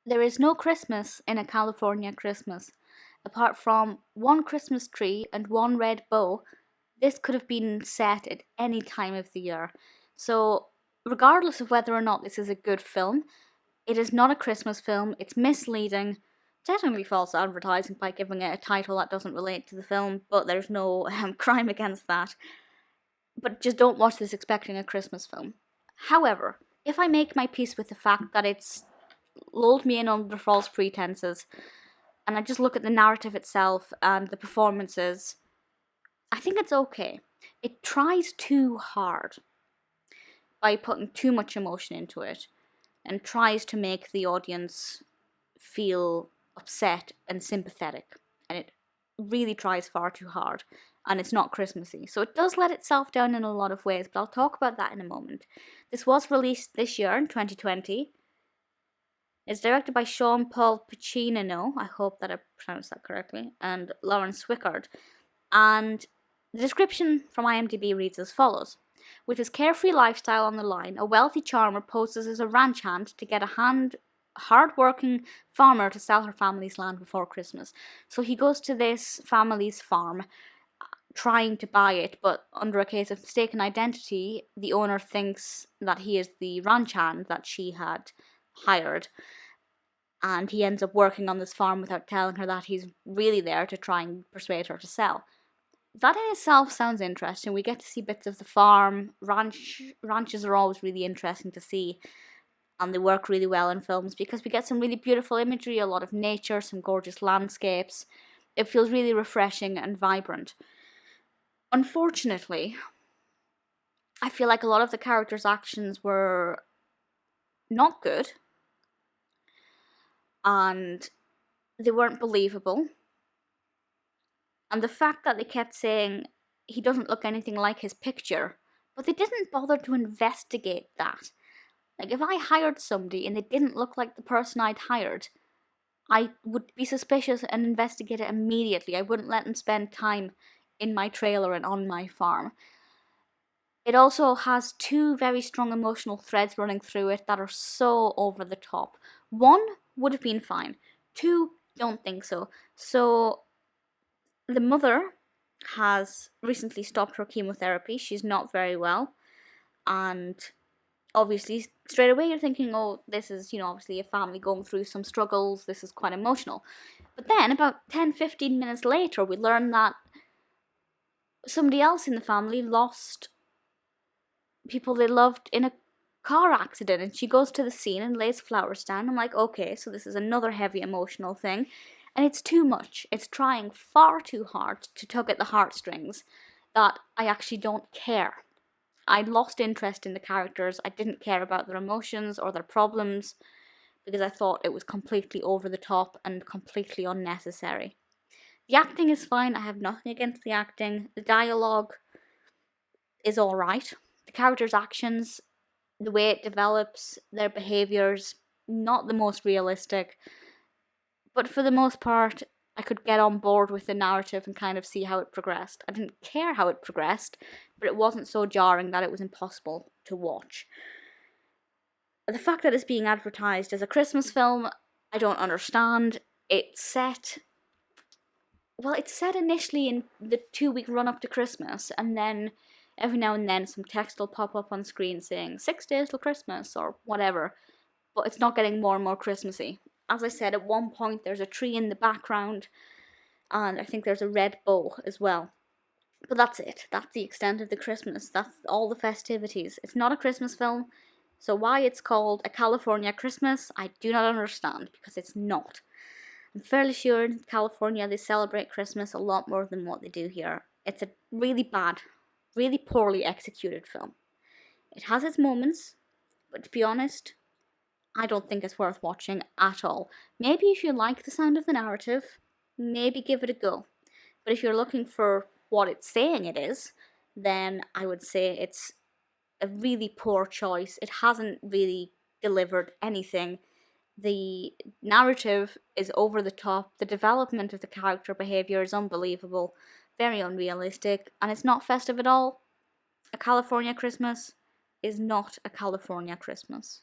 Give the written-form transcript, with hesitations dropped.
There is no Christmas in A California Christmas. Apart from one Christmas tree and one red bow, this could have been set at any time of the year. So, regardless of whether or not this is a good film, it is not a Christmas film. It's misleading, technically false advertising by giving it a title that doesn't relate to the film, but there's no crime against that. But just don't watch this expecting a Christmas film. However, if I make my peace with the fact that it's lulled me in under false pretenses, and I just look at the narrative itself and the performances, I think it's okay. It tries too hard by putting too much emotion into it and tries to make the audience feel upset and sympathetic. And it really tries far too hard. And it's not Christmassy. So it does let itself down in a lot of ways, but I'll talk about that in a moment. This was released this year in 2020. It's directed by Shaun Piccinino, I hope that I pronounced that correctly, and Lauren Swickard. And the description from IMDb reads as follows. With his carefree lifestyle on the line, a wealthy charmer poses as a ranch hand to get a hard-working farmer to sell her family's land before Christmas. So he goes to this family's farm, trying to buy it, but under a case of mistaken identity, the owner thinks that he is the ranch hand that she had hired, and he ends up working on this farm without telling her that he's really there to try and persuade her to sell. That in itself sounds interesting. We get to see bits of the farm. Ranches are always really interesting to see, and they work really well in films because we get some really beautiful imagery, a lot of nature, some gorgeous landscapes. It feels really refreshing and vibrant. Unfortunately, I feel like a lot of the characters' actions were not good, and they weren't believable. And the fact that they kept saying he doesn't look anything like his picture, but they didn't bother to investigate that. Like, if I hired somebody and they didn't look like the person I'd hired, I would be suspicious and investigate it immediately. I wouldn't let them spend time in my trailer and on my farm. It also has two very strong emotional threads running through it that are so over the top. One would have been fine. Two, don't think so. So, the mother has recently stopped her chemotherapy. She's not very well. And obviously, straight away you're thinking, oh, this is, obviously a family going through some struggles. This is quite emotional. But then, about 10-15 minutes later, we learn that somebody else in the family lost people they loved in a car accident, and she goes to the scene and lays flowers down. I'm like, okay, so this is another heavy emotional thing, and it's too much. It's trying far too hard to tug at the heartstrings that I actually don't care. I lost interest in the characters. I didn't care about their emotions or their problems because I thought it was completely over the top and completely unnecessary. The acting is fine. I have nothing against the acting. The dialogue is alright. The characters' actions, the way it develops, their behaviours, not the most realistic. But for the most part, I could get on board with the narrative and kind of see how it progressed. I didn't care how it progressed, but it wasn't so jarring that it was impossible to watch. The fact that it's being advertised as a Christmas film, I don't understand. It's set initially in the 2-week run up to Christmas, and then every now and then some text will pop up on screen saying 6 days till Christmas or whatever, but it's not getting more and more Christmassy. As I said, at one point there's a tree in the background, and I think there's a red bow as well. But that's it. That's the extent of the Christmas. That's all the festivities. It's not a Christmas film, so why it's called A California Christmas, I do not understand, because it's not. I'm fairly sure in California they celebrate Christmas a lot more than what they do here. It's a really bad, really poorly executed film. It has its moments, but to be honest, I don't think it's worth watching at all. Maybe if you like the sound of the narrative, maybe give it a go. But if you're looking for what it's saying it is, then I would say it's a really poor choice. It hasn't really delivered anything. The narrative is over the top. The development of the character behavior is unbelievable, very unrealistic, and it's not festive at all. A California Christmas is not a California Christmas.